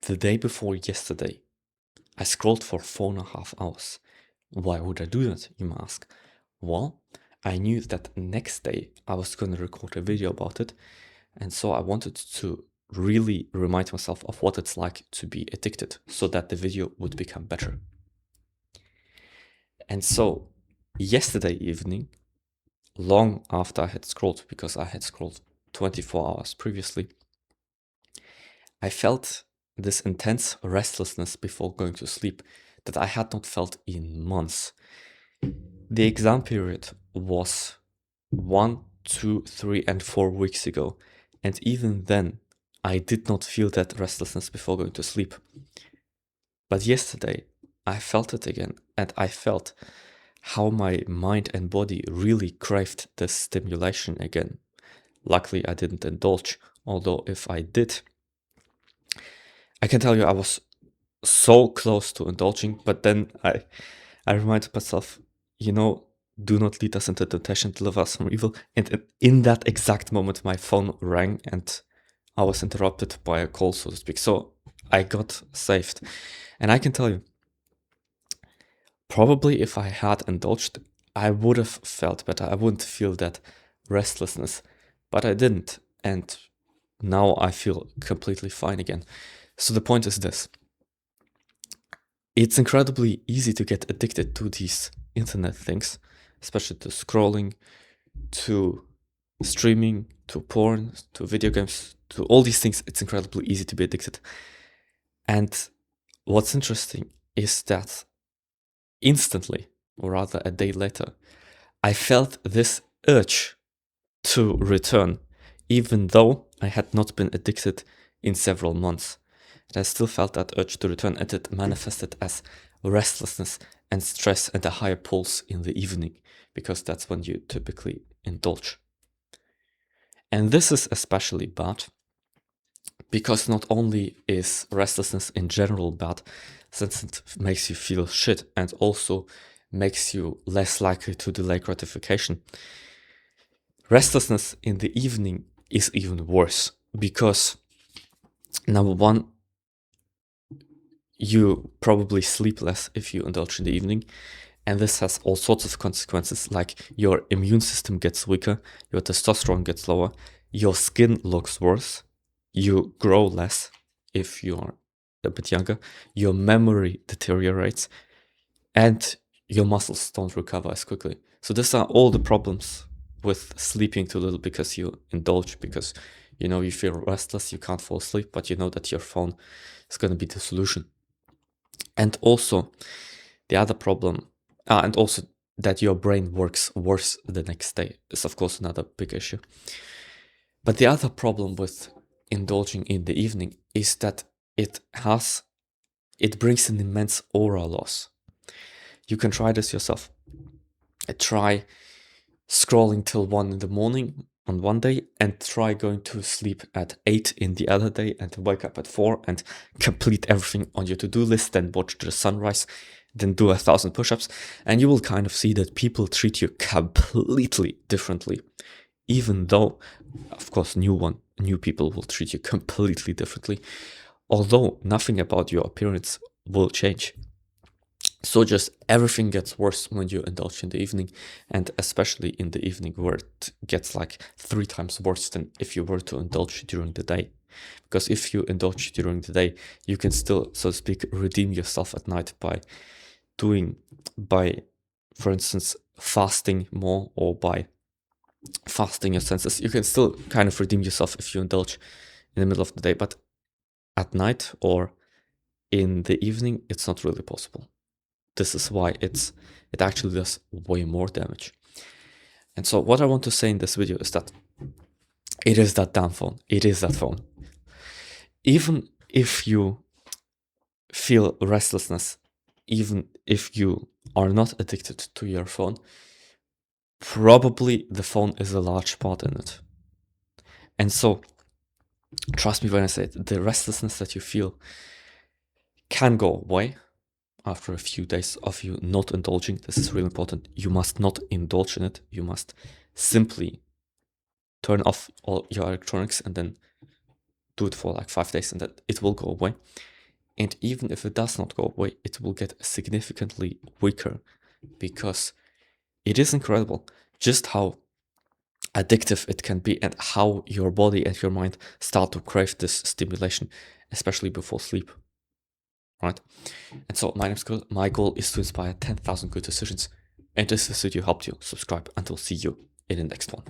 The day before yesterday, I scrolled for 4.5 hours. Why would I do that, you may ask? Well, I knew that next day I was going to record a video about it, and so I wanted to really remind myself of what it's like to be addicted so that the video would become better. And so, yesterday evening, long after I had scrolled, because I had scrolled 24 hours previously, I felt this intense restlessness before going to sleep that I had not felt in months. The exam period was 1, 2, 3, and 4 weeks ago, and even then, I did not feel that restlessness before going to sleep. But yesterday, I felt it again, and I felt how my mind and body really craved this stimulation again. Luckily, I didn't indulge, although if I did, I can tell you I was so close to indulging, but then I reminded myself, do not lead us into temptation, deliver us from evil. And in that exact moment, my phone rang and I was interrupted by a call, so to speak. So I got saved. And I can tell you, probably if I had indulged, I would have felt better. I wouldn't feel that restlessness, but I didn't. And now I feel completely fine again. So the point is this. It's incredibly easy to get addicted to these internet things, especially to scrolling, to streaming, to porn, to video games, to all these things. It's incredibly easy to be addicted. And what's interesting is that instantly, or rather a day later, I felt this urge to return, even though I had not been addicted in several months. And I still felt that urge to return, and it manifested as restlessness and stress and a higher pulse in the evening, because that's when you typically indulge. And this is especially bad because not only is restlessness in general bad, since it makes you feel shit and also makes you less likely to delay gratification, restlessness in the evening is even worse because, number one, you probably sleep less if you indulge in the evening. And this has all sorts of consequences, like your immune system gets weaker, your testosterone gets lower, your skin looks worse, you grow less if you're a bit younger, your memory deteriorates, and your muscles don't recover as quickly. So these are all the problems with sleeping too little because you indulge, because you feel restless, you can't fall asleep, but you know that your phone is going to be the solution. And also, the other problem, and also that your brain works worse the next day is, of course, another big issue. But the other problem with indulging in the evening is that it brings an immense aura loss. You can try this yourself. Try scrolling till 1 in the morning on one day and try going to sleep at 8 in the other day and wake up at 4 and complete everything on your to-do list, then watch the sunrise, then do 1,000 push-ups, and you will kind of see that people treat you completely differently, even though, of course, new people will treat you completely differently, although nothing about your appearance will change. So just everything gets worse when you indulge in the evening, and especially in the evening where it gets like 3 times worse than if you were to indulge during the day. Because if you indulge during the day, you can still, so to speak, redeem yourself at night by, for instance, fasting more, or by fasting your senses. You can still kind of redeem yourself if you indulge in the middle of the day, but at night or in the evening, it's not really possible. This is why it actually does way more damage. And so what I want to say in this video is that it is that damn phone. It is that phone. Even if you feel restlessness, even if you are not addicted to your phone, probably the phone is a large part in it. And so, trust me when I say it, the restlessness that you feel can go away after a few days of you not indulging. This is really important. You must not indulge in it. You must simply turn off all your electronics and then do it for like 5 days, and then it will go away. And even if it does not go away, it will get significantly weaker, because it is incredible just how addictive it can be and how your body and your mind start to crave this stimulation, especially before sleep. Right? And so my goal is to inspire 10,000 good decisions. And if this video helped you, subscribe, and I'll see you in the next one.